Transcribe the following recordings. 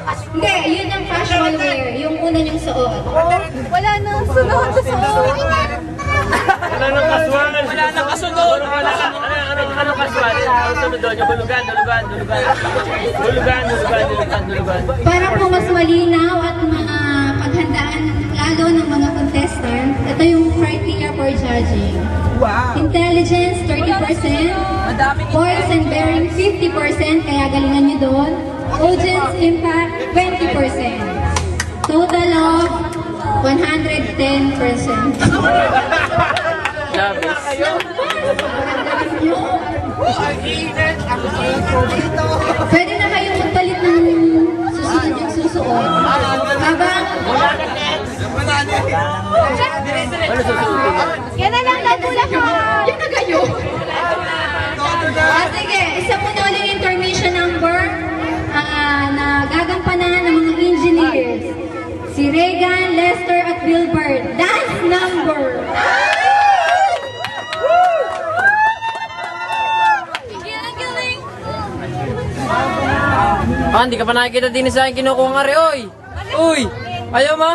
Hindi, yun yung casual wear. Yung una niyong suot. Wala nang sunod sa suot. Wala nang kasuan. Wala nang kasunod. Ano kasuan? Ano sunod doon? Yung hulugan. Para po mas malinaw at paghandaan lalo ng mga contestants, ito yung criteria for judging. Wow. Intelligence, 30%. Voice and bearing, 50%. Kaya galingan nyo doon. Audience impact, 20%. Total of 110%. Labis. Pwede na kayong magpalit ng susunod yung susuot. Habang... Ano susunod? Yan na lang daw pula ko. Yan na kayo. Sige, isa po na ulit information number na gagampanan ng mga engineers. Si Regan, Lester at Wilbert. Dance number. Hindi ka pa nakikita din sa akin kinukuha nga rin, oy! Uy! Ayaw mo?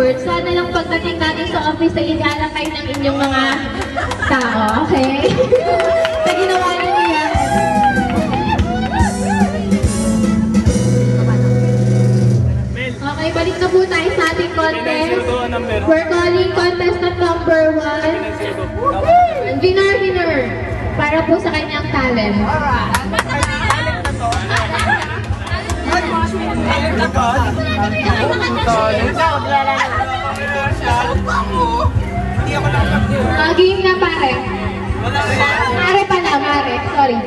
Wilbert, sana lang pagdating natin sa office ay ilalakay ng inyong mga tao, okay? Sa ginawa niyo niya. Okay, balik na po tayo sa ating contest. We're calling contestant number 1. Winner. Para po sa kanyang talent. Game na pare. Mare pala, mare. Sorry.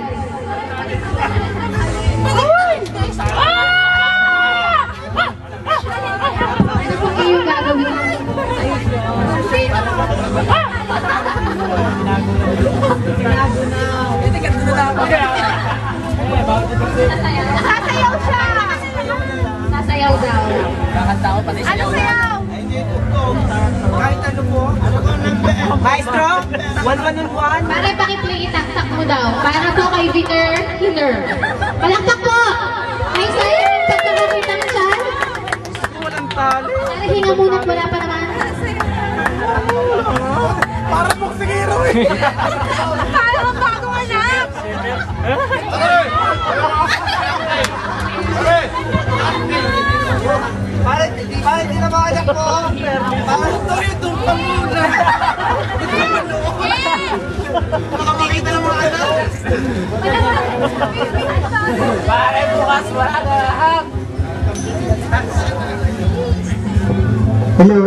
Ano po yung gagawin? Sasayaw siya! Sasayaw daw. Ano sayaw? Kahit ano po. Maestro, 1111. Pare, pakiplay itaktak mo daw. Para po kay Winner. Palakpak po! Ay, sa'yo, pagkakapit ang chan. Walang tali. Pare, hinga muna, wala pa naman. Para po sigiro eh. Paano ang bagong anak? Para di na makajak po. Para ito pa muna. Makamakita ng mga anak. Pare, bukas wala na lahat. Hello,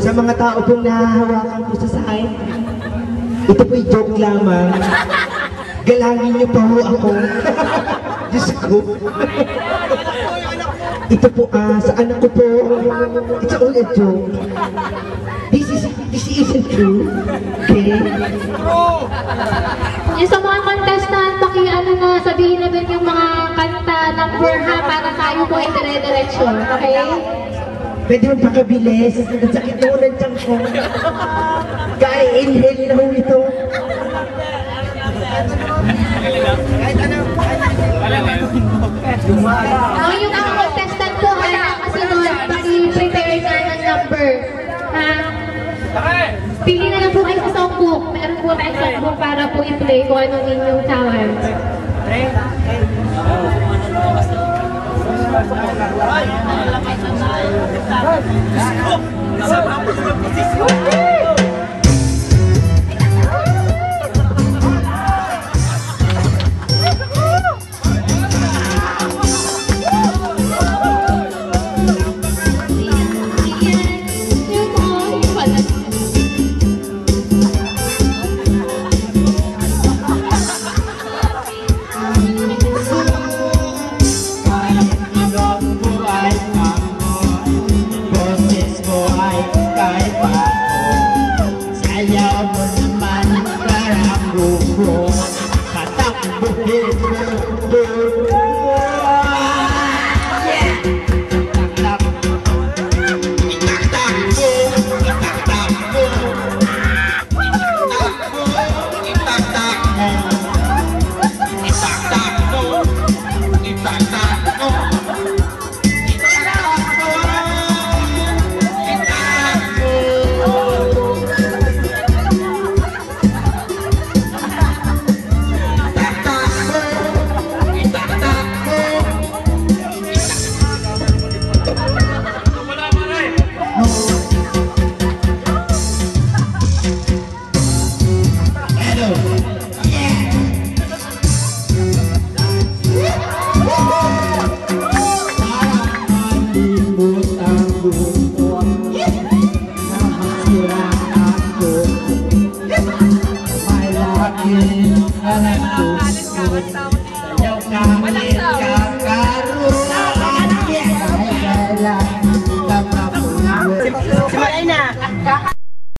sa mga tao pong nahahawakan po sa side, ito po'y joke lamang. Galangin niyo pa ho ako. Diyos ko. Ito po, sa anak ko po, it's all a joke. This isn't true. Okay? Yung sa mga contestant, pakiano na, sabihin na din yung mga kanta number ha, para tayo po ay dire-diretso. Okay? Pwede mo pakabilis. Ang sakit na ulan dyan ko. Kaya inhale na ho ito. Yung mga contestant po, kasunod, paki-prepare na ng number. Ha? Pili na lang po kayo sa songbook. Meron po tayong songbook para po i-play kung anong inyong talent. Sayaw ka,